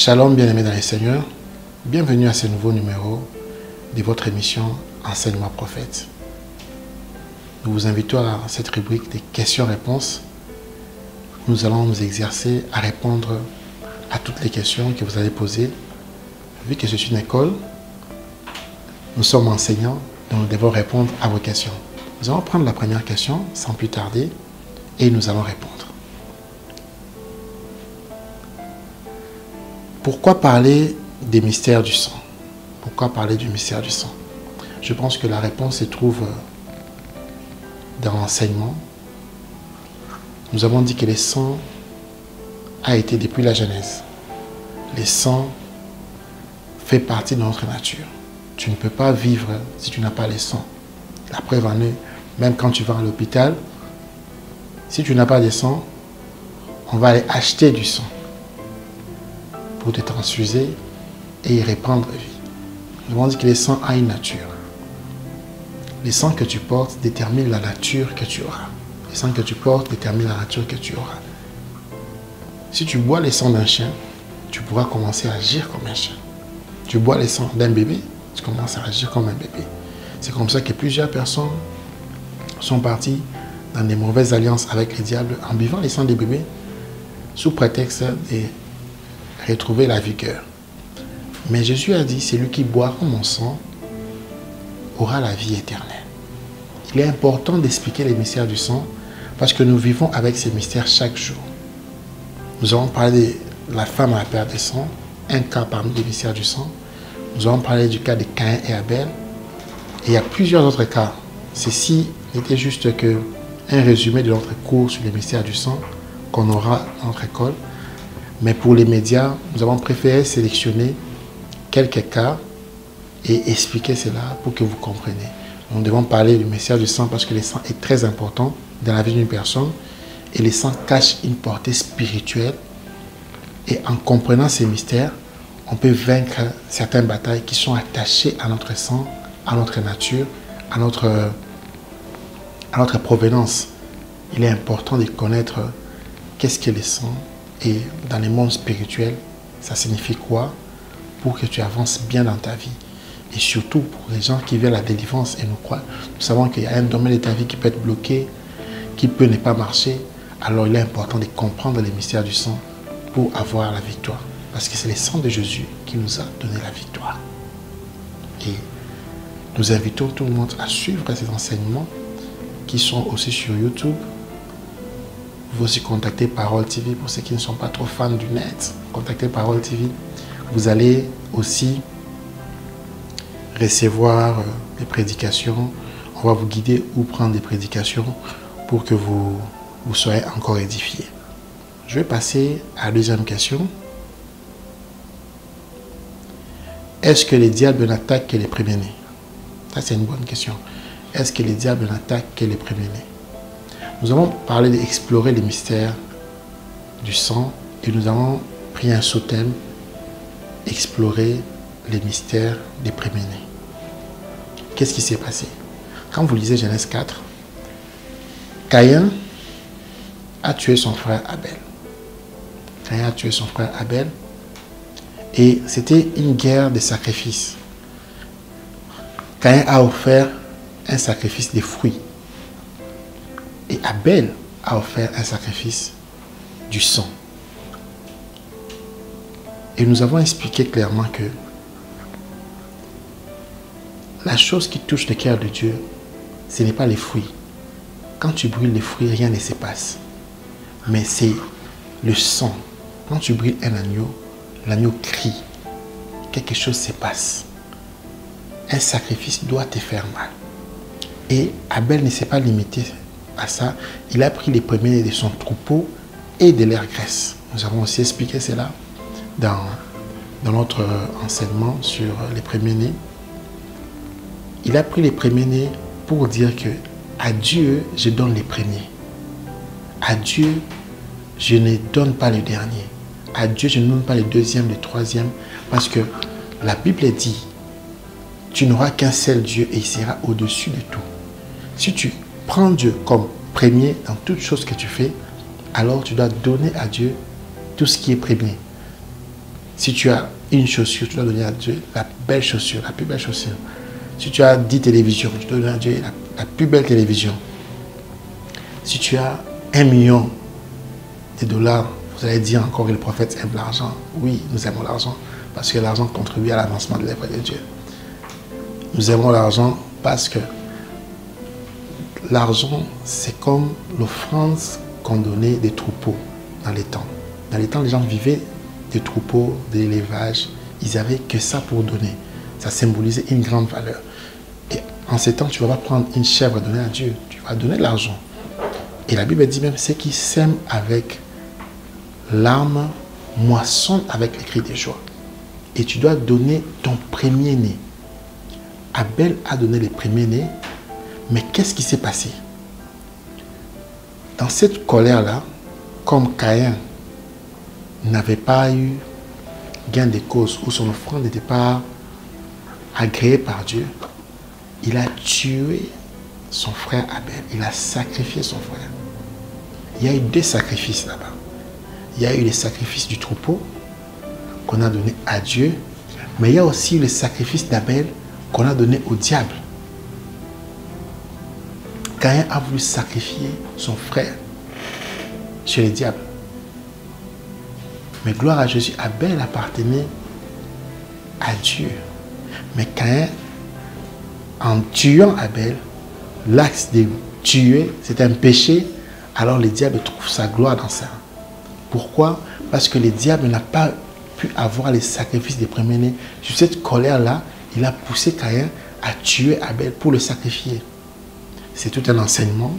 Shalom bien-aimés dans les Seigneurs, bienvenue à ce nouveau numéro de votre émission Enseignement Prophète. Nous vous invitons à cette rubrique des questions-réponses. Nous allons nous exercer à répondre à toutes les questions que vous allez poser. Vu que c'est une école, nous sommes enseignants, donc nous devons répondre à vos questions. Nous allons prendre la première question sans plus tarder et nous allons répondre. Pourquoi parler des mystères du sang? Pourquoi parler du mystère du sang? Je pense que la réponse se trouve dans l'enseignement. Nous avons dit que le sang a été depuis la Genèse. Le sang fait partie de notre nature. Tu ne peux pas vivre si tu n'as pas le sang. La preuve en est, même quand tu vas à l'hôpital, si tu n'as pas de sang, on va aller acheter du sang pour te transfuser et y répandre vie. Nous avons dit que le sang a une nature. Le sang que tu portes détermine la nature que tu auras. Le sang que tu portes détermine la nature que tu auras. Si tu bois le sang d'un chien, tu pourras commencer à agir comme un chien. Tu bois le sang d'un bébé, tu commences à agir comme un bébé. C'est comme ça que plusieurs personnes sont parties dans des mauvaises alliances avec le diable en buvant le sang des bébés sous prétexte de retrouver la vigueur. Mais Jésus a dit, celui qui boira mon sang aura la vie éternelle. Il est important d'expliquer les mystères du sang parce que nous vivons avec ces mystères chaque jour. Nous avons parlé de la femme à la perte de sang, un cas parmi les mystères du sang. Nous avons parlé du cas de Caïn et Abel. Et il y a plusieurs autres cas. Ceci n'était juste qu'un résumé de notre cours sur les mystères du sang qu'on aura dans notre école. Mais pour les médias, nous avons préféré sélectionner quelques cas et expliquer cela pour que vous compreniez. Nous devons parler du mystère du sang parce que le sang est très important dans la vie d'une personne et le sang cache une portée spirituelle. Et en comprenant ces mystères, on peut vaincre certaines batailles qui sont attachées à notre sang, à notre nature, à notre provenance. Il est important de connaître qu'est-ce que le sang. Et dans les mondes spirituels, ça signifie quoi pour que tu avances bien dans ta vie. Et surtout pour les gens qui veulent la délivrance et nous croient. Nous savons qu'il y a un domaine de ta vie qui peut être bloqué, qui peut ne pas marcher. Alors il est important de comprendre les mystères du sang pour avoir la victoire. Parce que c'est le sang de Jésus qui nous a donné la victoire. Et nous invitons tout le monde à suivre ces enseignements qui sont aussi sur YouTube. Vous aussi contactez Parole TV pour ceux qui ne sont pas trop fans du net. Contactez Parole TV. Vous allez aussi recevoir des prédications. On va vous guider où prendre des prédications pour que vous soyez encore édifiés. Je vais passer à la deuxième question. Est-ce que les diables n'attaquent que les premiers-nés? Ça, c'est une bonne question. Est-ce que les diables n'attaquent que les premiers-nés? Nous avons parlé d'explorer les mystères du sang et nous avons pris un sous-thème, explorer les mystères des premiers-nés. Qu'est-ce qui s'est passé? Quand vous lisez Genèse 4, Caïn a tué son frère Abel. Caïn a tué son frère Abel et c'était une guerre de sacrifices. Caïn a offert un sacrifice de fruits. Et Abel a offert un sacrifice du sang. Et nous avons expliqué clairement que la chose qui touche le cœur de Dieu, ce n'est pas les fruits. Quand tu brûles les fruits, rien ne se passe. Mais c'est le sang. Quand tu brûles un agneau, l'agneau crie. Quelque chose se passe. Un sacrifice doit te faire mal. Et Abel ne s'est pas limité à ça. Il a pris les premiers de son troupeau et de leur graisse. Nous avons aussi expliqué cela dans notre enseignement sur les premiers-nés. Il a pris les premiers-nés pour dire que à Dieu, je donne les premiers. À Dieu, je ne donne pas le dernier. À Dieu, je ne donne pas le deuxième, le troisième. Parce que la Bible dit, tu n'auras qu'un seul Dieu et il sera au-dessus de tout. Si tu prends Dieu comme premier dans toute chose que tu fais, alors tu dois donner à Dieu tout ce qui est premier. Si tu as une chaussure, tu dois donner à Dieu la belle chaussure, la plus belle chaussure. Si tu as 10 télévisions, tu dois donner à Dieu la plus belle télévision. Si tu as 1 million de dollars, vous allez dire encore que le prophète aime l'argent. Oui, nous aimons l'argent parce que l'argent contribue à l'avancement de l'œuvre de Dieu. Nous aimons l'argent parce que l'argent, c'est comme l'offrande qu'on donnait des troupeaux dans les temps. Dans les temps, les gens vivaient des troupeaux, de l'élevage. Ils n'avaient que ça pour donner. Ça symbolisait une grande valeur. Et en ces temps, tu ne vas pas prendre une chèvre et donner à Dieu. Tu vas donner de l'argent. Et la Bible dit même, ceux qui sèment avec l'âme moissonnent avec les cris de joie. Et tu dois donner ton premier-né. Abel a donné les premiers-nés, mais qu'est-ce qui s'est passé? Dans cette colère-là, comme Caïn n'avait pas eu gain de cause, ou son offrande n'était pas agréée par Dieu, il a tué son frère Abel. Il a sacrifié son frère. Il y a eu 2 sacrifices là-bas. Il y a eu le sacrifice du troupeau qu'on a donné à Dieu, mais il y a aussi le sacrifice d'Abel qu'on a donné au diable. Caïn a voulu sacrifier son frère chez le diable. Mais gloire à Jésus, Abel appartenait à Dieu. Mais Caïn, en tuant Abel, l'acte de tuer, c'est un péché, alors le diable trouve sa gloire dans ça. Pourquoi? Parce que le diable n'a pas pu avoir les sacrifices des premiers-nés. Sur cette colère-là, il a poussé Caïn à tuer Abel pour le sacrifier. C'est tout un enseignement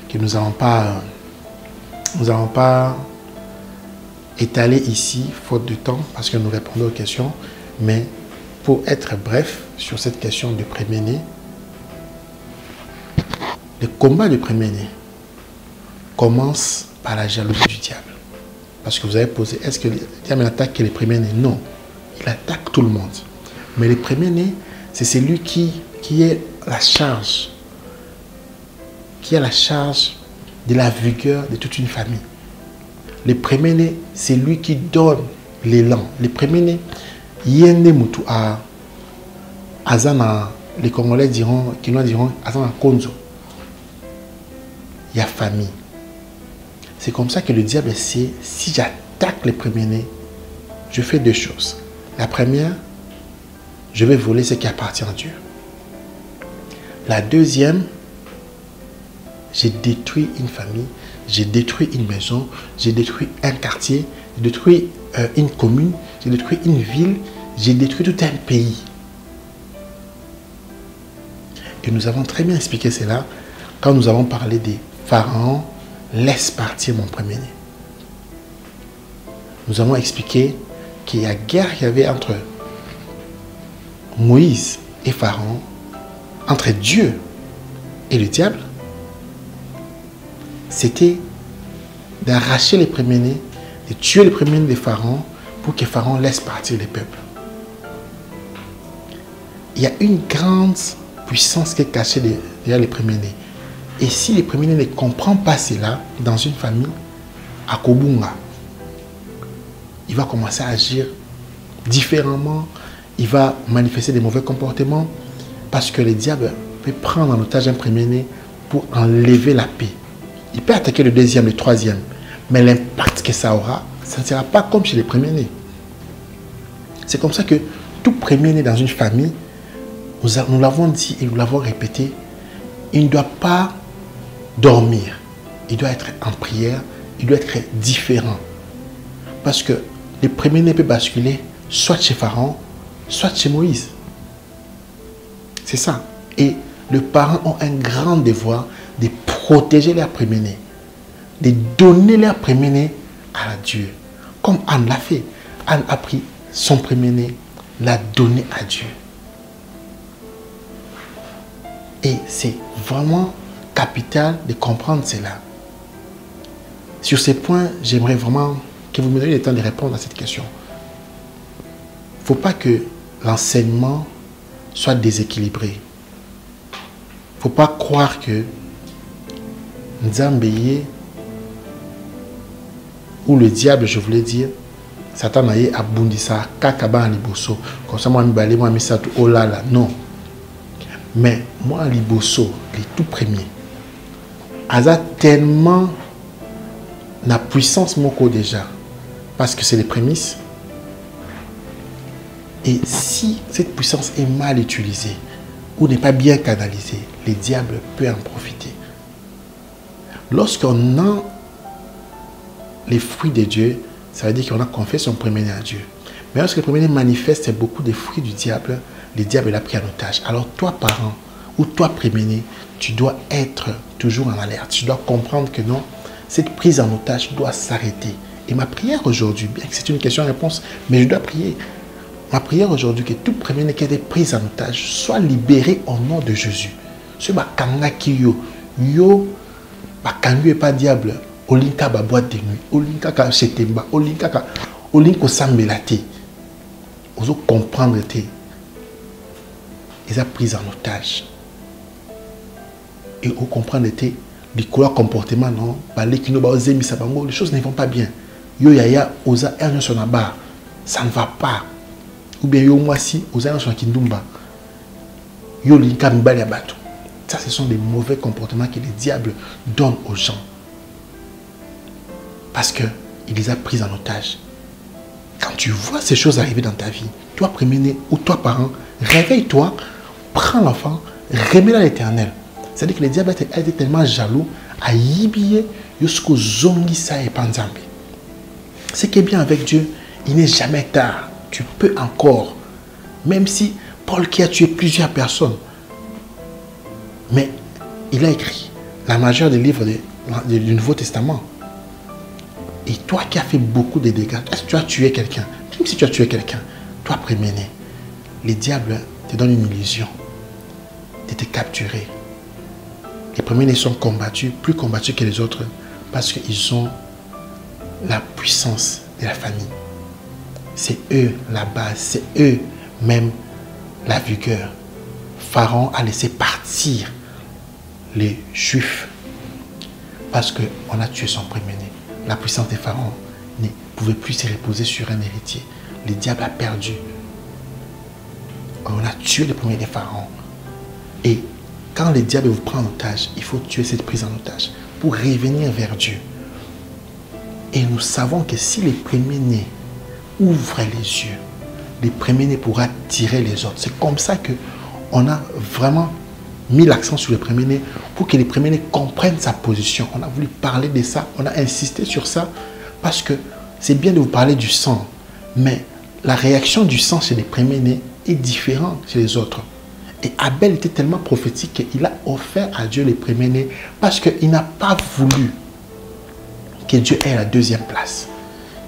que nous n'allons pas étaler ici, faute de temps, parce que nous répondons aux questions. Mais pour être bref sur cette question du premier-né, le combat du premier-né commence par la jalousie du diable. Parce que vous avez posé, est-ce que le diable n'attaque que les premiers-nés? Non, il attaque tout le monde. Mais le premier-né, c'est celui qui est la charge, qui a la charge de la vigueur de toute une famille. Le premier-né, c'est lui qui donne l'élan. Le premier-né, yende mutu a azana, les Congolais diront, Kinois diront, azana konzo. Il y a famille. C'est comme ça que le diable sait, si j'attaque les premiers-nés, je fais 2 choses. La première, je vais voler ce qui appartient à Dieu. La deuxième, j'ai détruit une famille, j'ai détruit une maison, j'ai détruit un quartier, j'ai détruit une commune, j'ai détruit une ville, j'ai détruit tout un pays. Et nous avons très bien expliqué cela quand nous avons parlé des pharaons. Laisse partir mon premier-né. Nous avons expliqué qu'il y a guerre qu'il y avait entre Moïse et Pharaon, entre Dieu et le diable. C'était d'arracher les premiers-nés, de tuer les premiers-nés de Pharaon pour que Pharaon laisse partir les peuples. Il y a une grande puissance qui est cachée derrière les premiers-nés. Et si les premiers-nés ne comprennent pas cela dans une famille, à Kobunga, il va commencer à agir différemment, il va manifester des mauvais comportements parce que le diable peut prendre en otage un premier-né pour enlever la paix. Il peut attaquer le deuxième, le troisième, mais l'impact que ça aura, ça ne sera pas comme chez les premiers-nés. C'est comme ça que tout premier-né dans une famille, nous l'avons dit et nous l'avons répété, il ne doit pas dormir. Il doit être en prière, il doit être différent. Parce que le premier-né peut basculer soit chez Pharaon, soit chez Moïse. C'est ça. Et les parents ont un grand devoir de protéger leur premier-né, de donner leur premier-né à Dieu. Comme Anne l'a fait. Anne a pris son premier-né, l'a donné à Dieu. Et c'est vraiment capital de comprendre cela. Sur ces points, j'aimerais vraiment que vous me donniez le temps de répondre à cette question. Il ne faut pas que l'enseignement soit déséquilibré. Il ne faut pas croire que Nzambeye ou le diable, je voulais dire, Satan a eu abondissa kakaba en liboso. Comme ça, moi, je vais moi, ça tout oh là là. Non. Mais moi, en liboso, les tout premiers, a tellement la puissance moko déjà. Parce que c'est les prémices. Et si cette puissance est mal utilisée ou n'est pas bien canalisée, les diables peuvent en profiter. Lorsqu'on a les fruits de Dieu, ça veut dire qu'on a confié son premier-né à Dieu. Mais lorsque le premier-né manifeste beaucoup de fruits du diable, le diable l'a pris en otage. Alors toi, parent, ou toi, premier-né, tu dois être toujours en alerte. Tu dois comprendre que non, cette prise en otage doit s'arrêter. Et ma prière aujourd'hui, bien que c'est une question-réponse, mais je dois prier. Ma prière aujourd'hui, que tout premier-né qui a été pris en otage soit libéré au nom de Jésus. Ce bakanga ki yo, bakangu et pas diable. Olinka ba boîte de nuit, olinka ka chetemba, olinka sambelate. Oso comprendre te. Ils ont pris en otage. Et on comprend te, les comportement non, les choses ne vont pas bien. Yo yaya osa erno sur naba, ça ne va pas. Ou bien yo moi si osa erno sur kindumba. Yo linka mbali abato. Ça ce sont des mauvais comportements que les diables donnent aux gens. Parce qu'il les a pris en otage. Quand tu vois ces choses arriver dans ta vie, toi premier-né ou toi parent, réveille-toi, prends l'enfant, remets-le à l'Éternel. C'est-à-dire que le diable a été tellement jaloux à yibiller jusqu'au zongi sa et panzambe. Ce qui est bien avec Dieu, il n'est jamais tard. Tu peux encore. Même si Paul qui a tué plusieurs personnes, mais il a écrit la majeure des livres du Nouveau Testament. Et toi qui as fait beaucoup de dégâts, est-ce que tu as tué quelqu'un? Même si tu as tué quelqu'un, toi premier-né, les diables te donnent une illusion de te capturer. Les premiers-nés sont combattus, plus combattus que les autres, parce qu'ils ont la puissance de la famille. C'est eux la base, c'est eux même la vigueur. Pharaon a laissé partir les Juifs parce qu'on a tué son premier-né. La puissance des pharaons ne pouvait plus se reposer sur un héritier. Le diable a perdu. On a tué le premier des pharaons. Et quand le diable vous prend en otage, il faut tuer cette prise en otage pour revenir vers Dieu. Et nous savons que si les premiers-nés ouvrent les yeux, les premiers-nés pourront tirer les autres. C'est comme ça qu'on a vraiment mis l'accent sur les premiers-nés pour que les premiers-nés comprennent sa position. On a voulu parler de ça, on a insisté sur ça parce que c'est bien de vous parler du sang, mais la réaction du sang chez les premiers-nés est différente chez les autres. Et Abel était tellement prophétique qu'il a offert à Dieu les premiers-nés parce qu'il n'a pas voulu que Dieu ait la deuxième place.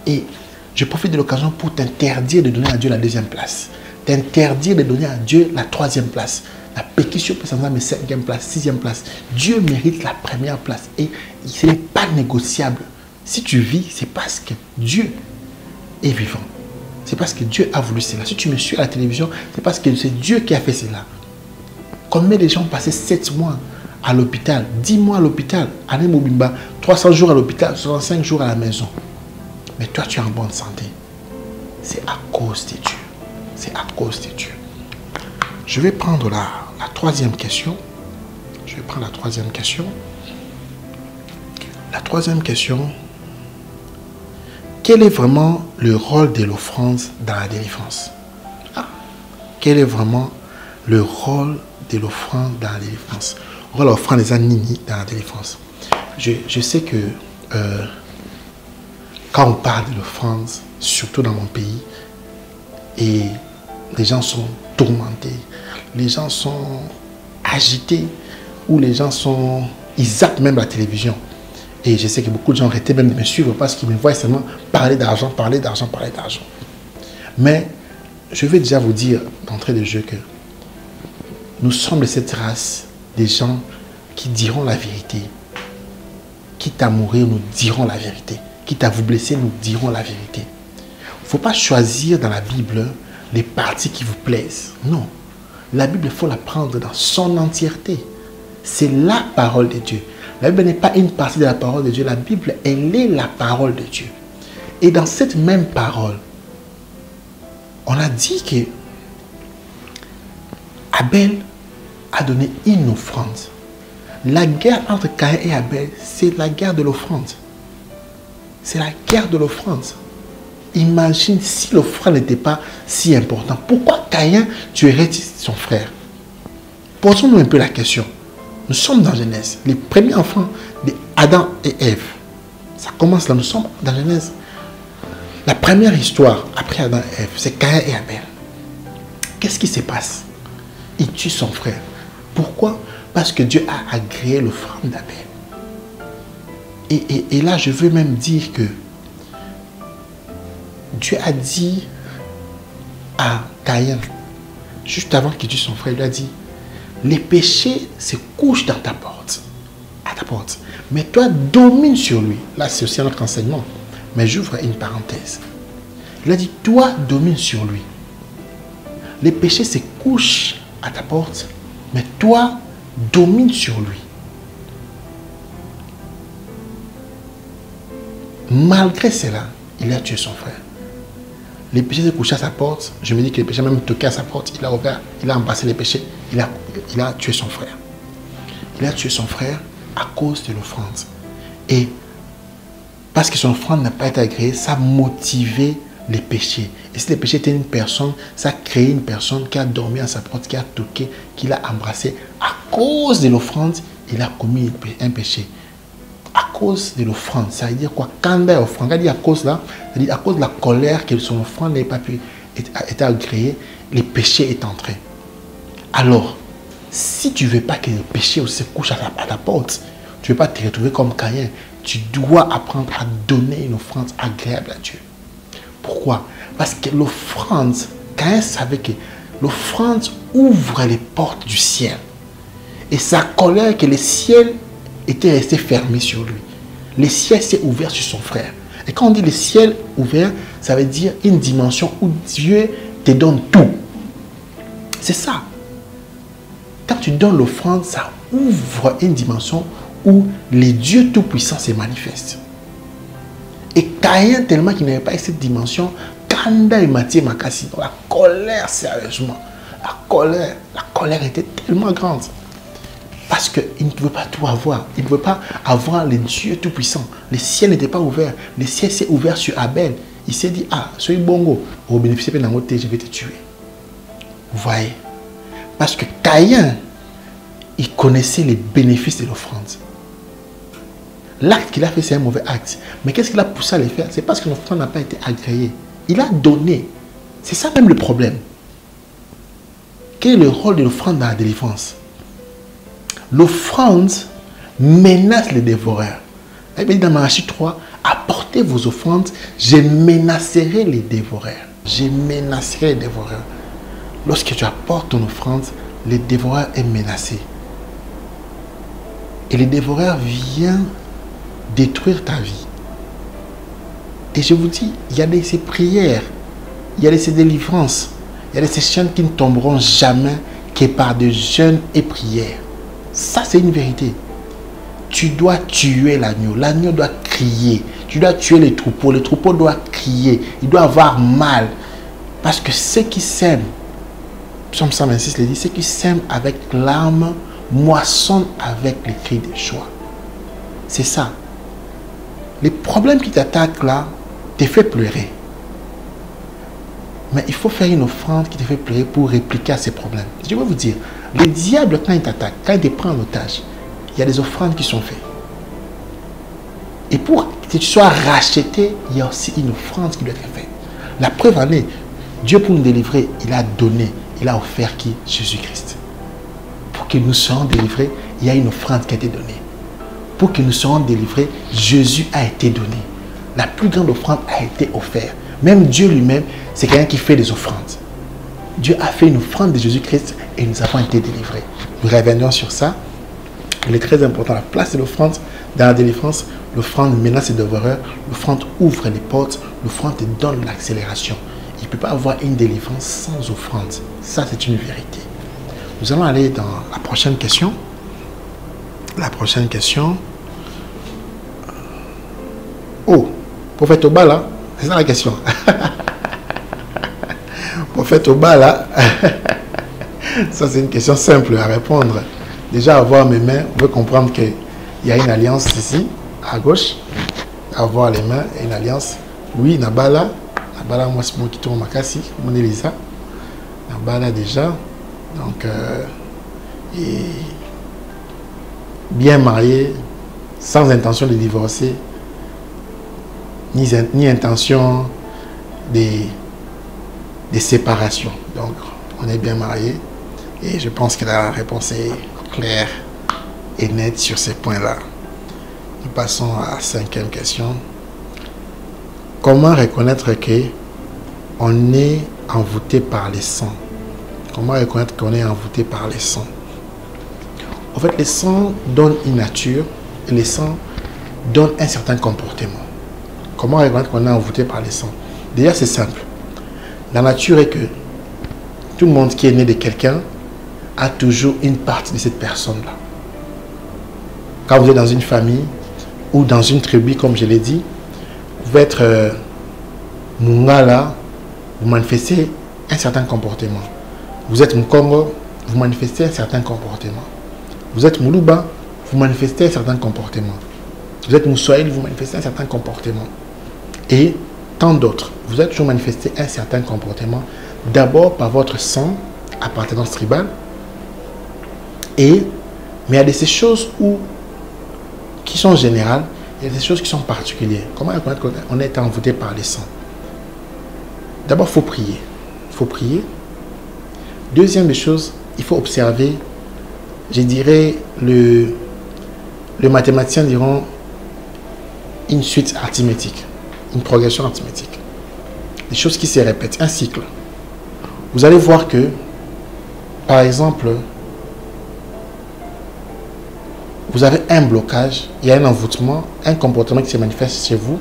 Et je profite de l'occasion pour t'interdire de donner à Dieu la deuxième place, t'interdire de donner à Dieu la troisième place. La pétition peut s'en mais 5e place, 6e place. Dieu mérite la première place et ce n'est pas négociable. Si tu vis, c'est parce que Dieu est vivant. C'est parce que Dieu a voulu cela. Si tu me suis à la télévision, c'est parce que c'est Dieu qui a fait cela. Combien de gens ont passé 7 mois à l'hôpital, 10 mois à l'hôpital, Anne Mobimba, 300 jours à l'hôpital, 65 jours à la maison. Mais toi, tu es en bonne santé. C'est à cause de Dieu. C'est à cause de Dieu. Je vais prendre la troisième question. Je vais prendre la troisième question. La troisième question. Quel est vraiment le rôle de l'offrande dans la délivrance? Quel est vraiment le rôle de l'offrande dans la délivrance? Le rôle de l'offrande des animés dans la délivrance. Je sais que quand on parle de l'offrande, surtout dans mon pays, et les gens sont tourmentés, les gens sont agités, ou les gens sont... Ils zappent même la télévision. Et je sais que beaucoup de gens arrêtaient même de me suivre parce qu'ils me voient seulement parler d'argent, parler d'argent, parler d'argent. Mais je vais déjà vous dire d'entrée de jeu que nous sommes de cette race des gens qui diront la vérité. Quitte à mourir, nous dirons la vérité. Quitte à vous blesser, nous dirons la vérité. Il ne faut pas choisir dans la Bible les parties qui vous plaisent. Non. La Bible, il faut la prendre dans son entièreté. C'est la parole de Dieu. La Bible n'est pas une partie de la parole de Dieu. La Bible, elle est la parole de Dieu. Et dans cette même parole, on a dit que Abel a donné une offrande. La guerre entre Caïn et Abel, c'est la guerre de l'offrande. C'est la guerre de l'offrande. Imagine si l'offrande n'était pas si importante. Pourquoi Caïn tuerait son frère? Posons-nous un peu la question. Nous sommes dans Genèse. Les premiers enfants d'Adam et Ève. Ça commence là, nous sommes dans Genèse. La première histoire après Adam et Ève, c'est Caïn et Abel. Qu'est-ce qui se passe? Il tue son frère. Pourquoi? Parce que Dieu a agréé l'offrande d'Abel. Et là, je veux même dire que Dieu a dit à Caïn, juste avant qu'il tue son frère, il lui a dit, les péchés se couchent dans ta porte, à ta porte. Mais toi, domine sur lui. Là, c'est aussi un autre enseignement. Mais j'ouvre une parenthèse. Il a dit, toi, domine sur lui. Les péchés se couchent à ta porte, mais toi, domine sur lui. Malgré cela, il a tué son frère. Les péchés se couchaient à sa porte. Je me dis que les péchés même toquaient à sa porte. Il a ouvert, il a embrassé les péchés. Il a tué son frère. Il a tué son frère à cause de l'offrande. Et parce que son offrande n'a pas été agréée, ça a motivé les péchés. Et si les péchés étaient une personne, ça a créé une personne qui a dormi à sa porte, qui a toqué, qui l'a embrassé. À cause de l'offrande, il a commis un péché. À cause de l'offrande, ça veut dire quoi? Quand il a offrande, à cause là, à cause de la colère que son offrande n'ait pas pu être agréée, les péchés est entré. Alors, si tu ne veux pas que les péchés se couchent à ta porte, tu ne veux pas te retrouver comme Caïn, tu dois apprendre à donner une offrande agréable à Dieu. Pourquoi? Parce que l'offrande, Caïn savait que l'offrande ouvre les portes du ciel. Et sa colère que le ciel était resté fermé sur lui. Le ciel s'est ouvert sur son frère. Et quand on dit le ciel ouvert, ça veut dire une dimension où Dieu te donne tout. C'est ça. Quand tu donnes l'offrande, ça ouvre une dimension où les dieux tout-puissants se manifestent. Et Caïn, tellement qu'il n'avait pas cette dimension, Kanda et Mathieu Makassi, la colère, sérieusement, la colère était tellement grande. Parce qu'il ne pouvait pas tout avoir. Il ne pouvait pas avoir les dieux tout-puissants. Le ciel n'était pas ouvert. Le ciel s'est ouvert sur Abel. Il s'est dit, ah, soyez bongo, au bénéfice de la montée, je vais te tuer. Vous voyez? Parce que Caïn, il connaissait les bénéfices de l'offrande. L'acte qu'il a fait, c'est un mauvais acte. Mais qu'est-ce qui l'a poussé à le faire? C'est parce que l'offrande n'a pas été agréée. Il a donné. C'est ça même le problème. Quel est le rôle de l'offrande dans la délivrance? L'offrande menace les dévoreurs. Il dit dans Malachie 3, apportez vos offrandes, je menacerai les dévoreurs. Je menacerai les dévoreurs. Lorsque tu apportes ton offrande, le dévoreur est menacé. Et le dévoreur vient détruire ta vie. Et je vous dis, il y a ces prières, il y a ces délivrances, il y a ces chaînes qui ne tomberont jamais que par de jeûnes et prières. Ça, c'est une vérité. Tu dois tuer l'agneau. L'agneau doit crier. Tu dois tuer les troupeaux. Les troupeaux doivent crier. Il doit avoir mal. Parce que ceux qui sèment, Psaume 126 le dit, ceux qui sèment avec l'âme moissonnent avec les cris de joie. C'est ça. Les problèmes qui t'attaquent là te font pleurer. Mais il faut faire une offrande qui te fait pleurer pour répliquer à ces problèmes. Je vais vous dire, le diable, quand il t'attaque, quand il te prend en otage, il y a des offrandes qui sont faites. Et pour que tu sois racheté, il y a aussi une offrande qui doit être faite. La preuve en est, Dieu pour nous délivrer, il a donné, il a offert qui? Jésus-Christ. Pour que nous soyons délivrés, il y a une offrande qui a été donnée. Pour que nous soyons délivrés, Jésus a été donné. La plus grande offrande a été offerte. Même Dieu lui-même, c'est quelqu'un qui fait des offrandes. Dieu a fait une offrande de Jésus-Christ et nous avons été délivrés. Nous revenons sur ça. Il est très important. La place de l'offrande dans la délivrance, l'offrande menace les dévoreurs, l'offrande ouvre les portes, l'offrande te donne l'accélération. Il ne peut pas avoir une délivrance sans offrande. Ça, c'est une vérité. Nous allons aller dans la prochaine question. La prochaine question. Oh, prophète Obala, C'est ça la question. Pour faire au bas là, ça c'est une question simple à répondre. Déjà, avoir mes mains, on peut comprendre qu'il y a une alliance ici, à gauche. Avoir les mains et une alliance. Oui, Nabala. Nabala, moi c'est moi qui tourne ma casse, mon Elisa. Nabala déjà. Donc, et bien marié, sans intention de divorcer, ni intention de séparation. Donc, on est bien marié. Et je pense que la réponse est claire et nette sur ces points-là. Nous passons à la 5e question. Comment reconnaître qu'on est envoûté par les sangs? Comment reconnaître qu'on est envoûté par les sangs? En fait, les sangs donnent une nature et les sangs donnent un certain comportement. Comment reconnaître qu'on est envoûté par les sangs? Déjà, c'est simple. La nature est que tout le monde qui est né de quelqu'un a toujours une partie de cette personne-là. Quand vous êtes dans une famille ou dans une tribu, comme je l'ai dit, vous pouvez être Mungala, vous manifestez un certain comportement. Vous êtes Mkongo, vous manifestez un certain comportement. Vous êtes Moulouba, vous manifestez un certain comportement. Vous êtes Moussoaïl, vous manifestez un certain comportement. Et tant d'autres, vous êtes toujours manifesté un certain comportement. D'abord par votre sang, appartenance tribale. Mais il y a ces choses qui sont générales, il y a des choses qui sont particulières. Comment reconnaître qu'on est envoûté par les sangs? D'abord, il faut prier. Il faut prier. Deuxième des choses, il faut observer, je dirais, le mathématicien diront une suite arithmétique, une progression arithmétique. Des choses qui se répètent, un cycle. Vous allez voir que, par exemple, vous avez un blocage, il y a un envoûtement, un comportement qui se manifeste chez vous,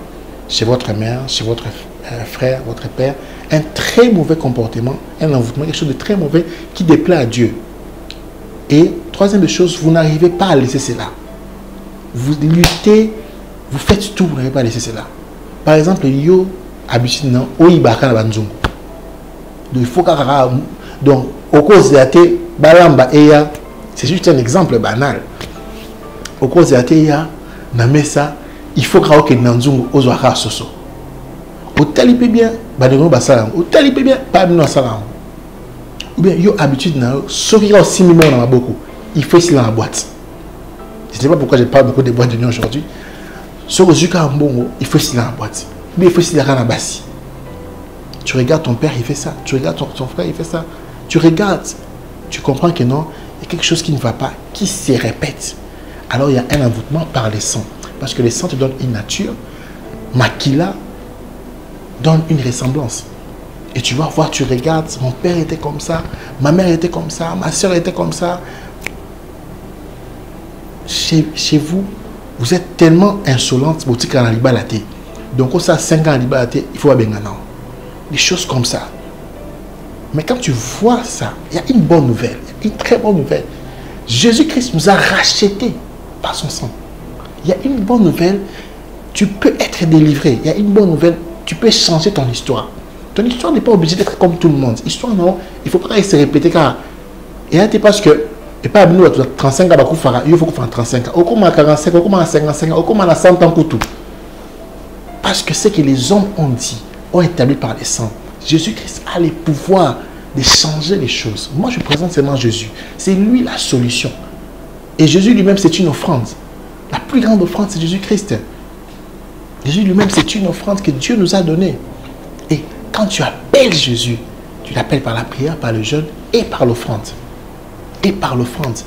chez votre mère, chez votre frère, votre père, un très mauvais comportement, un envoûtement, quelque chose de très mauvais qui déplaît à Dieu. Et troisième chose, vous n'arrivez pas à laisser cela. Vous luttez, vous faites tout, vous n'arrivez pas à laisser cela. Par exemple, yo habitude non, oibaka na banzungu. Donc il faut qu'à donc au cause de la balamba eya, c'est juste un exemple banal. Au cause de la eya na mesa, il faut que nanzungu ozwaka soso. Au tel peut bien, badego basala. Au tel peut bien, pas bien salam. Ou bien yo habitude na so qui a 6 millions dans beaucoup. Il faut ici dans la boîte. Je ne sais pas pourquoi je parle beaucoup de boîtes de nuit aujourd'hui. Ce que il faut ici dans la boîte. Mais il faut ici dans la bassi. Tu regardes ton père, il fait ça. Tu regardes ton frère, il fait ça. Tu regardes, tu comprends que non, il y a quelque chose qui ne va pas, qui se répète. Alors il y a un envoûtement par les sangs. Parce que les sangs te donnent une nature. Makila donne une ressemblance. Et tu vas voir, tu regardes, mon père était comme ça, ma mère était comme ça, ma soeur était comme ça. Chez vous, vous êtes tellement insolente, donc au ça 5 ans à il faut avoir des choses comme ça. Mais quand tu vois ça, il y a une bonne nouvelle, une très bonne nouvelle. Jésus-Christ nous a rachetés par son sang. Il y a une bonne nouvelle, tu peux être délivré. Il y a une bonne nouvelle, tu peux changer ton histoire. Ton histoire n'est pas obligée d'être comme tout le monde. Histoire, non, il ne faut pas se répéter car. Et là, parce que, et pas nous, 35 ans, il faut faire 35 ans. Au comment 45, au comment 55 ans, au comment 100 ans, tout. Parce que ce que les hommes ont dit, ont établi par les sangs. Jésus-Christ a le pouvoir de changer les choses. Moi, je présente seulement Jésus. C'est lui la solution. Et Jésus lui-même, c'est une offrande. La plus grande offrande, c'est Jésus-Christ. Jésus lui-même, c'est une offrande que Dieu nous a donnée. Et quand tu appelles Jésus, tu l'appelles par la prière, par le jeûne et par l'offrande. Et par l'offrande.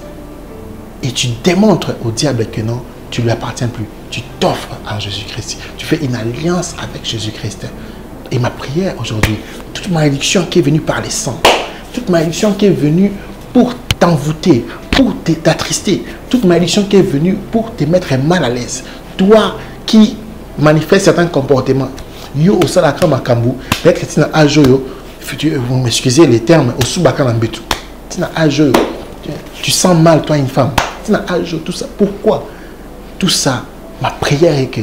Et tu démontres au diable que non, tu ne lui appartiens plus. Tu t'offres à Jésus-Christ. Tu fais une alliance avec Jésus-Christ. Et ma prière aujourd'hui, toute malédiction qui est venue par les sangs, toute malédiction qui est venue pour t'envoûter, pour t'attrister, toute malédiction qui est venue pour te mettre mal à l'aise, toi qui manifestes certains comportements, yo au salaka makambu, peut-être que tu n'as pas vous m'excusez les termes, au soubaka nambetu, tu n'as pas tu sens mal toi une femme, tu n'as pas tout ça. Pourquoi? Tout ça, ma prière est que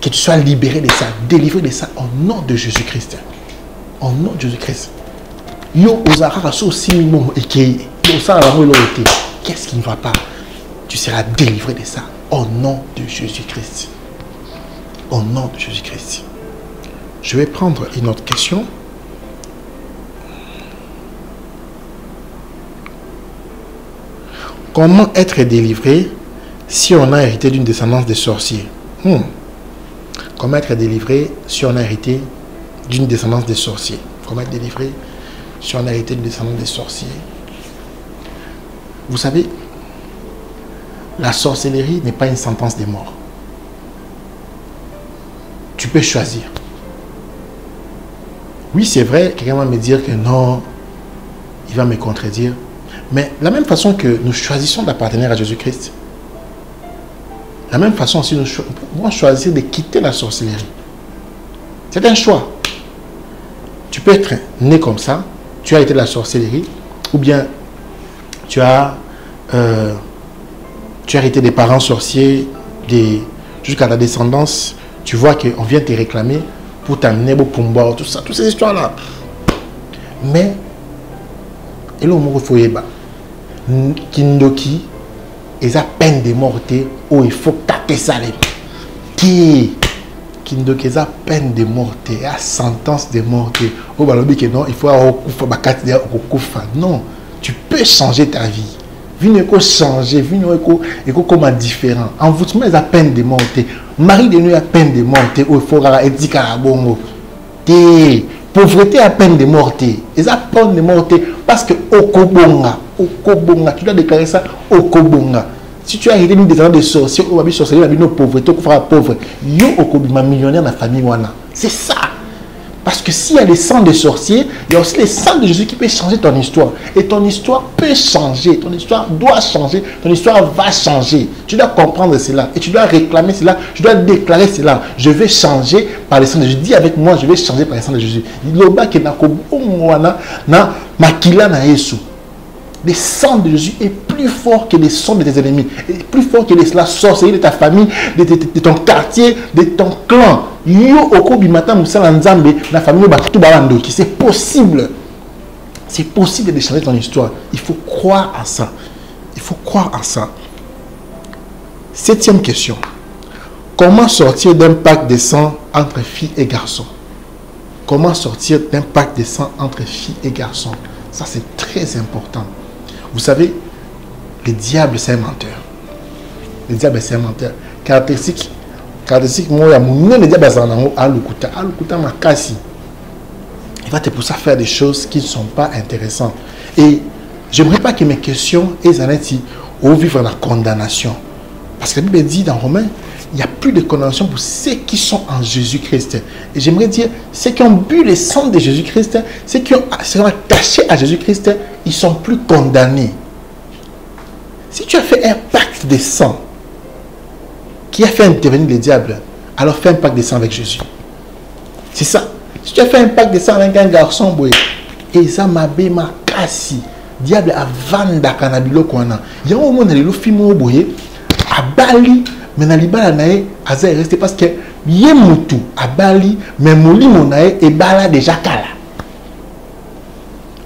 Que tu sois libéré de ça, délivré de ça au nom de Jésus-Christ. Au nom de Jésus-Christ. Qu'est-ce qui ne va pas? Tu seras délivré de ça au nom de Jésus-Christ. Au nom de Jésus-Christ. Je vais prendre une autre question. Comment être délivré si on a hérité d'une descendance de sorciers? Comment être délivré si on a hérité d'une descendance de sorciers? Comment être délivré si on a hérité d'une descendance de sorciers? Vous savez, la sorcellerie n'est pas une sentence de mort. Tu peux choisir. Oui, c'est vrai, quelqu'un va me dire que non, il va me contredire. Mais la même façon que nous choisissons d'appartenir à Jésus-Christ, la même façon aussi nous pouvons choisir de quitter la sorcellerie. C'est un choix. Tu peux être né comme ça, tu as été de la sorcellerie, ou bien tu as hérité des parents sorciers, jusqu'à ta descendance, tu vois qu'on vient te réclamer pour t'amener au Pumba, tout ça, toutes ces histoires-là. Mais, et là, on faut Kindoki, et à peine de morté, où il faut taper ça. Kindoki, et à peine de morté, à sentence de morté. Oh, bah, non, il faut non, tu peux changer ta vie. Vine changer, vine comme différent. Envoûtement est à peine de morté. Mari de nuit à peine de morté, où il faut éduquer bongo. Pauvreté à peine de morté. Et à peine de morté parce que okobonga, tu dois déclarer ça okobonga. Si tu as hérité d'une descendance de sorciers, ou sorcier, la pauvreté, tu feras pauvre. Yo okobima millionnaire dans la famille wana. C'est ça. Parce que s'il y a les sangs de sorciers, il y a aussi les sangs de Jésus qui peut changer ton histoire. Et ton histoire peut changer. Ton histoire doit changer. Ton histoire va changer. Tu dois comprendre cela. Et tu dois réclamer cela. Tu dois déclarer cela. Je vais changer par les sangs de Jésus. Dis avec moi, je vais changer par les sangs de Jésus. Le sang de Jésus est plus fort que les sangs de tes ennemis. Est plus fort que la sorcellerie de ta famille, de ton quartier, de ton clan. C'est possible. C'est possible de changer ton histoire. Il faut croire à ça. Il faut croire à ça. 7e question. Comment sortir d'un pacte de sang entre filles et garçons? Comment sortir d'un pacte de sang entre filles et garçons? Ça, c'est très important. Vous savez, le diable, c'est un menteur. Le diable, c'est un menteur. Caractéristique, moi, le diable, c'est un makasi. Il va te pousser à faire des choses qui ne sont pas intéressantes. Et je n'aimerais pas que mes questions aient ou vivre la condamnation. Parce que la Bible dit dans Romains, il n'y a plus de condamnation pour ceux qui sont en Jésus-Christ. Et j'aimerais dire, ceux qui ont bu le sang de Jésus-Christ, ceux qui sont attachés à Jésus-Christ, ils ne sont plus condamnés. Si tu as fait un pacte de sang qui a fait intervenir le diable, alors fais un pacte de sang avec Jésus. C'est ça. Si tu as fait un pacte de sang avec un garçon, et ça m'a bé ma cassi, diable a vanda kanabilo kwana. Il y a un moment où il film à Bali. Mais na libala nae aza resté parce que ye mutu abali mais molimo nae e bala déjà kala.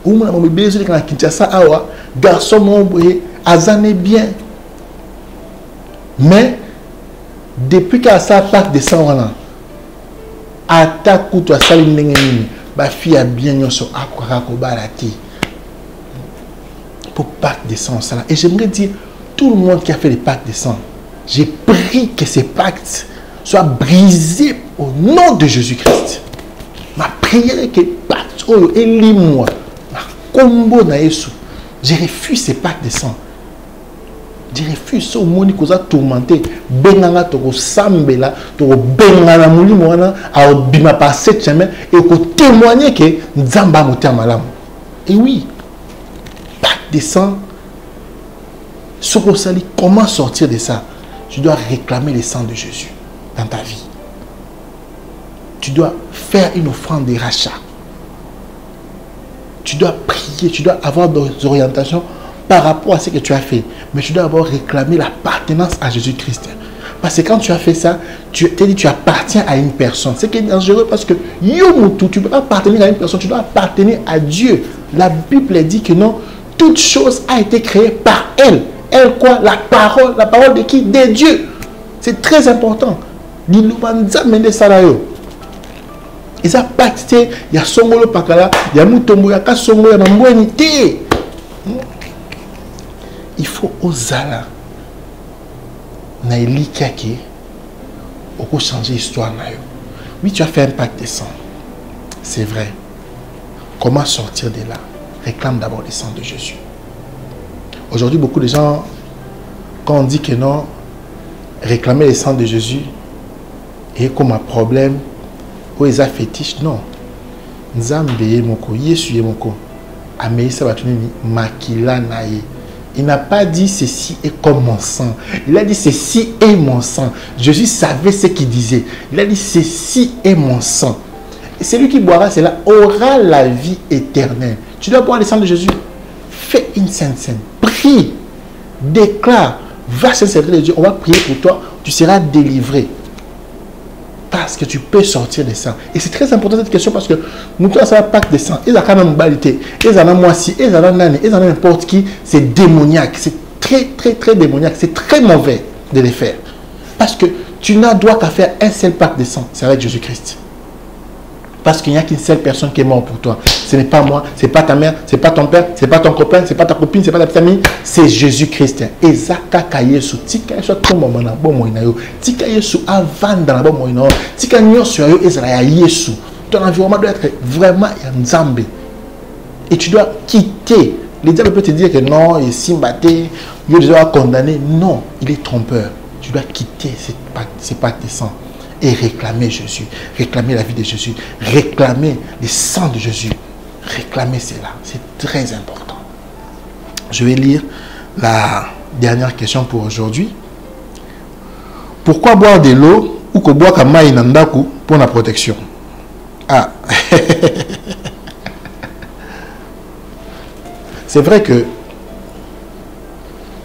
Ou mon ami bezo kana Kinshasa awa garçon mon boye azane bien. Mais depuis qu'à sa pacte de sang wana attaque ou toi sali ndenge nini ba fille a bien nyonso akwaka ko balati. Pour pacte de sang ça. Et j'aimerais dire tout le monde qui a fait les pactes de sang, j'ai pris que ces pactes soient brisés au nom de Jésus-Christ. Ma prière est que pacte, oh, élis-moi. Ma combo na Yesu. Je refuse ces pactes de sang. Je refuse ce monde qui a tourmenté. Benanga toko sambela, toko bengana mouli moana, a bima par cette chemin et ko témoigner que Nzamba moté malam. Et oui, pacte de sang. Sokosali, comment sortir de ça? Tu dois réclamer le sang de Jésus dans ta vie. Tu dois faire une offrande de rachat. Tu dois prier, tu dois avoir des orientations par rapport à ce que tu as fait. Mais tu dois avoir réclamé l'appartenance à Jésus-Christ. Parce que quand tu as fait ça, tu t'es dit tu appartiens à une personne. C'est qui est dangereux parce que Yomutu, tu ne peux pas appartenir à une personne, tu dois appartenir à Dieu. La Bible dit que non, toute chose a été créée par elle. Elle quoi? La parole de qui? De Dieu. C'est très important. Il y a pacte, il y a Songolo Pakala, il y a Mutombo, il y a Kasongo, il y a Mambouenité. Il faut osala. Naïli Kake, on changer l'histoire. Oui, tu as fait un pacte de sang. C'est vrai. Comment sortir de là? Réclame d'abord le sang de Jésus. Aujourd'hui, beaucoup de gens, quand on dit que non, réclamer le sang de Jésus est comme un problème, ou ils ont fétiche, non. Nzambe moko, Yesu moko, ameisa batunini makila nae. Il n'a pas dit ceci est comme mon sang. Il a dit ceci est mon sang. Jésus savait ce qu'il disait. Il a dit ceci est mon sang. Et celui qui boira cela aura la vie éternelle. Tu dois boire le sang de Jésus. Fais une sainte scène. Prie. Déclare. Va se servir de Dieu. On va prier pour toi. Tu seras délivré. Parce que tu peux sortir de ça. Et c'est très important cette question parce que nous tous, ça va pas de sang. Ils ont quand même balité. Ils en ont moisi. Ils en ont nani. Ils en ont n'importe qui. C'est démoniaque. C'est très démoniaque. C'est très mauvais de les faire. Parce que tu n'as droit qu'à faire un seul pacte de sang. C'est avec Jésus-Christ. Parce qu'il n'y a qu'une seule personne qui est morte pour toi. Ce n'est pas moi, ce n'est pas ta mère, ce n'est pas ton père, ce n'est pas ton copain, ce n'est pas ta copine, ce n'est pas ta petite amie. C'est Jésus-Christ. Et Zaka Kayesu, Tika Yesu, Tomo Manabo Moinayo, Tika Yesu, avant dans la bonne Moinayo, Tika Nyosu, Israël Yesu. Ton environnement doit être vraiment Nzambe. Et tu dois quitter. Les diables peuvent te dire que non, il est simbaté, il doit condamner. Non, il est trompeur. Tu dois quitter ces pactes de sang. Et réclamer Jésus, réclamer la vie de Jésus, réclamer le sang de Jésus, réclamer cela, c'est très important. Je vais lire la dernière question pour aujourd'hui. Pourquoi boire de l'eau ou que boire comme Maïnandaku pour la protection? Ah, c'est vrai que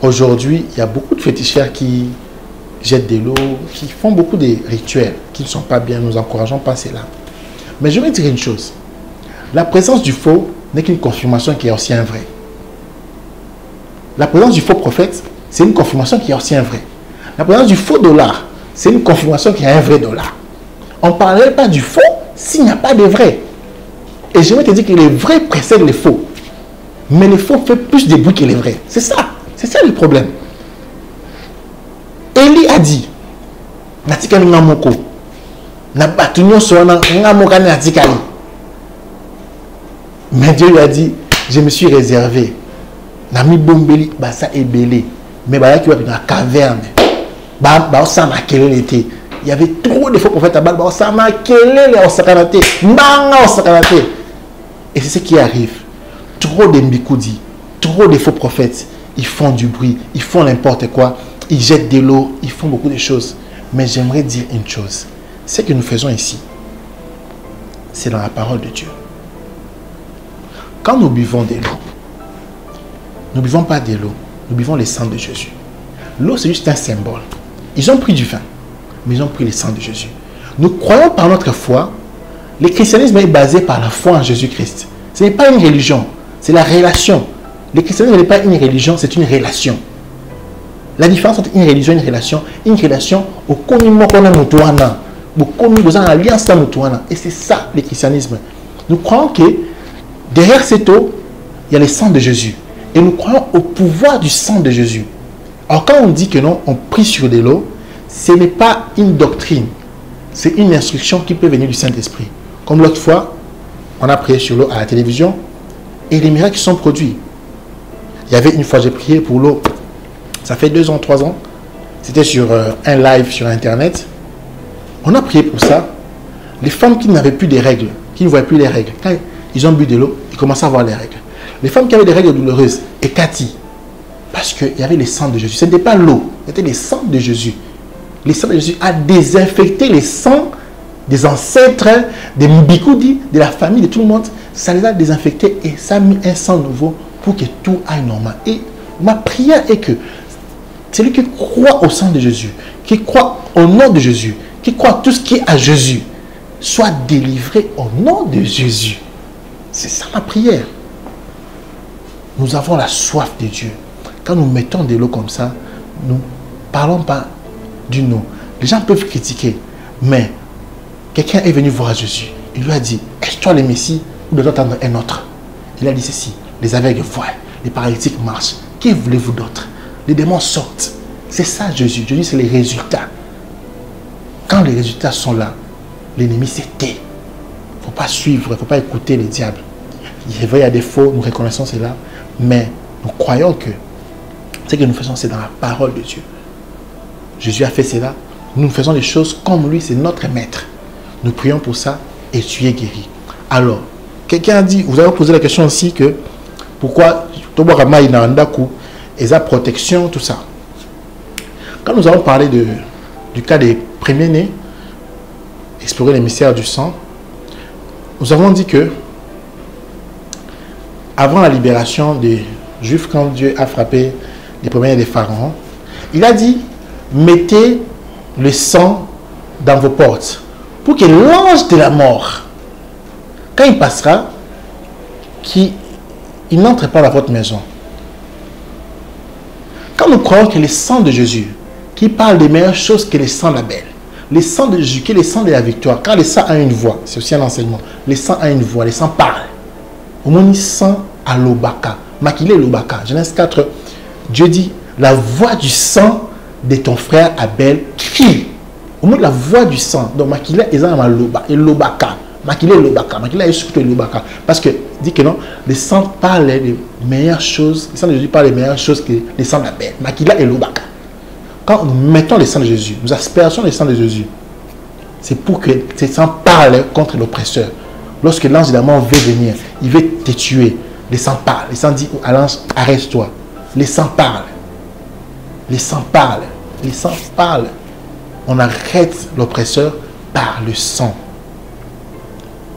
aujourd'hui, il y a beaucoup de féticheurs qui jettent de l'eau, qui font beaucoup de rituels qui ne sont pas bien, nous encourageons pas cela. Mais je vais dire une chose. La présence du faux n'est qu'une confirmation qui est aussi un vrai. La présence du faux prophète, c'est une confirmation qui est aussi un vrai. La présence du faux dollar, c'est une confirmation qu'il y a un vrai dollar. On ne parlerait pas du faux s'il n'y a pas de vrai. Et je vais te dire que les vrais précèdent les faux. Mais les faux font plus de bruit que les vrais. C'est ça le problème. Élie a dit, Natikali Ngamoko, Nabatunyo Sona, Ngamoka Natikali. Mais Dieu lui a dit, je me suis réservé. Nami Bombeli, Basa Ebele. Mais Baya qui va dans la caverne. Baosama Kelele était. Il y avait trop de faux prophètes à Bal, Baosama Kelele au Sakanate. Manga au Sakanate. Et c'est ce qui arrive. Trop de Mbikoudi, trop de faux prophètes. Ils font du bruit, ils font n'importe quoi. Ils jettent de l'eau, ils font beaucoup de choses. Mais j'aimerais dire une chose. Ce que nous faisons ici, c'est dans la parole de Dieu. Quand nous buvons de l'eau, nous ne buvons pas de l'eau, nous buvons le sang de Jésus. L'eau, c'est juste un symbole. Ils ont pris du vin, mais ils ont pris le sang de Jésus. Nous croyons par notre foi. Le christianisme est basé par la foi en Jésus-Christ. Ce n'est pas une religion, c'est la relation. Le christianisme n'est pas une religion, c'est une relation. La différence entre une religion et une relation au Konimokona Mutuana, au Konimokona Alliance Mutuana. Et c'est ça le christianisme. Nous croyons que derrière cette eau, il y a le sang de Jésus. Et nous croyons au pouvoir du sang de Jésus. Alors quand on dit que non, on prie sur de l'eau, ce n'est pas une doctrine. C'est une instruction qui peut venir du Saint-Esprit. Comme l'autre fois, on a prié sur l'eau à la télévision et les miracles sont produits. Il y avait une fois, j'ai prié pour l'eau. Ça fait 2 ans, 3 ans. C'était sur un live sur Internet. On a prié pour ça. Les femmes qui n'avaient plus de règles, qui ne voyaient plus les règles, quand ils ont bu de l'eau, ils commençaient à voir les règles. Les femmes qui avaient des règles douloureuses, et Cathy, parce qu'il y avait le sang de Jésus. Ce n'était pas l'eau, c'était le sang de Jésus. Le sang de Jésus a désinfecté les sangs des ancêtres, des Mbikoudi, de la famille, de tout le monde. Ça les a désinfectés et ça a mis un sang nouveau pour que tout aille normal. Et ma prière est que Celui qui croit au sang de Jésus, qui croit au nom de Jésus, qui croit tout ce qui est à Jésus, soit délivré au nom de Jésus. C'est ça ma prière. Nous avons la soif de Dieu. Quand nous mettons de l'eau comme ça, nous ne parlons pas d'une eau. Les gens peuvent critiquer, mais quelqu'un est venu voir Jésus. Il lui a dit, est-ce toi le Messie ou de attendre un autre? Il a dit ceci, les aveugles voient, les paralytiques marchent. Qui voulez-vous d'autre? Les démons sortent. C'est ça Jésus. Jésus, c'est les résultats. Quand les résultats sont là, l'ennemi s'est tait. Il ne faut pas suivre, il ne faut pas écouter les diables. Il y a des faux, nous reconnaissons cela, mais nous croyons que ce que nous faisons, c'est dans la parole de Dieu. Jésus a fait cela. Nous faisons les choses comme lui, c'est notre maître. Nous prions pour ça et tu es guéri. Alors, quelqu'un a dit, vous avez posé la question aussi que pourquoi et sa protection, tout ça. Quand nous avons parlé du cas des premiers-nés, explorer les mystères du sang, nous avons dit que avant la libération des Juifs, quand Dieu a frappé les premiers-nés des pharaons, il a dit, mettez le sang dans vos portes pour que l'ange de la mort, quand il passera, qu'il n'entre pas dans votre maison. Quand nous croyons que le sang de Jésus, qui parle des meilleures choses que le sang d'Abel, le sang de Jésus, qui est le sang de la victoire, car le sang a une voix, c'est aussi un enseignement, le sang a une voix, le sang parle. Au moins, il sang à l'obaka, maquillé l'obaka. Genèse 4, Dieu dit, la voix du sang de ton frère Abel crie. Au moins, la voix du sang, donc maquillé est dans l'obaka. Maquillé l'obaka, maquillé est surtout l'obaka. Parce que, dit que non, le sang parle des meilleures choses, le sang de Jésus parle des meilleures choses que le sang d'Abel. Maquillé et l'obaka. Quand nous mettons le sang de Jésus, nous aspergeons le sang de Jésus, c'est pour que ce sang parle contre l'oppresseur. Lorsque l'ange de la mort veut venir, il veut te tuer, le sang parle. Le sang dit à l'ange, arrête-toi. Le sang parle. Le sang parle. Le sang parle. On arrête l'oppresseur par le sang.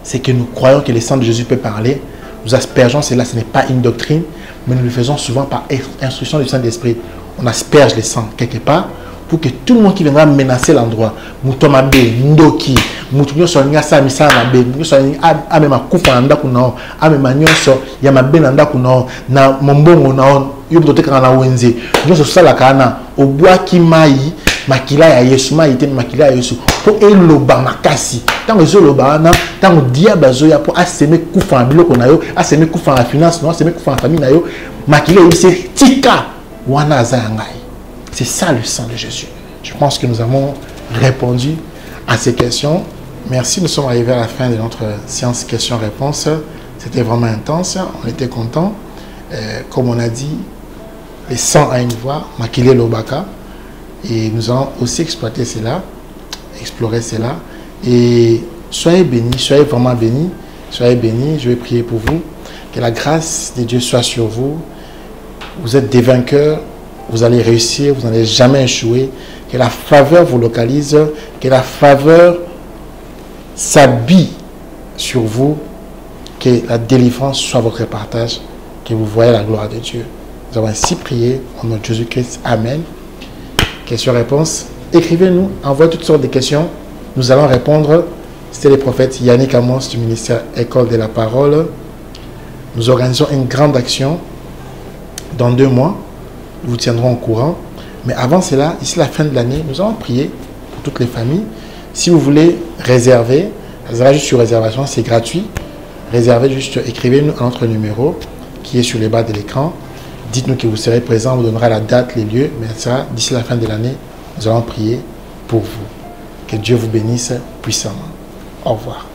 C'est que nous croyons que le sang de Jésus peut parler. Nous aspergeons cela, ce n'est pas une doctrine, mais nous le faisons souvent par instruction du Saint-Esprit. On asperge le sang quelque part pour que tout le monde qui viendra menacer l'endroit, Mutomabe, Ndoki, Mutunyo Sonia Samisa Mabe, Mutunyo Amema Kufa Nda Kunao, Amema Nyoso, Yamabe Nanda Kunao, Na Mombongo Nao, Yobote Kana Wenze, Nyoso Salakana, Obwa Kimai, Makila ya Yesu, Maïte Makila ya Yesu, pour Eloba Makasi. Tant que Zoloba, tant que Diable Zoya, pour assemer Kufa en Bilo Konayo, assemer Kufa en finance, non, assemer Kufa en famille Nayo, Makila c'est Tika, Wana Zangai. C'est ça le sang de Jésus. Je pense que nous avons répondu à ces questions. Merci, nous sommes arrivés à la fin de notre séance questions-réponses. C'était vraiment intense, on était contents. Comme on a dit, le sang a une voix, Makile Lobaka. Et nous allons aussi exploiter cela, explorer cela. Et soyez bénis, soyez vraiment bénis. Soyez bénis, je vais prier pour vous. Que la grâce de Dieu soit sur vous. Vous êtes des vainqueurs. Vous allez réussir, vous n'allez jamais échouer. Que la faveur vous localise, que la faveur s'habille sur vous, que la délivrance soit votre partage, que vous voyez la gloire de Dieu. Nous avons ainsi prié au nom de Jésus-Christ. Amen. Questions-réponses. Écrivez-nous, envoyez toutes sortes de questions. Nous allons répondre. C'était le prophète Yannick Amos du ministère École de la Parole. Nous organisons une grande action dans 2 mois. Nous vous tiendrons au courant. Mais avant cela, ici la fin de l'année, nous allons prier pour toutes les familles. Si vous voulez réserver, juste sur réservation, c'est gratuit. Réservez juste, écrivez-nous à notre numéro qui est sur les bas de l'écran. Dites-nous que vous serez présent, on vous donnera la date, les lieux. Mais ça, d'ici la fin de l'année, nous allons prier pour vous. Que Dieu vous bénisse puissamment. Au revoir.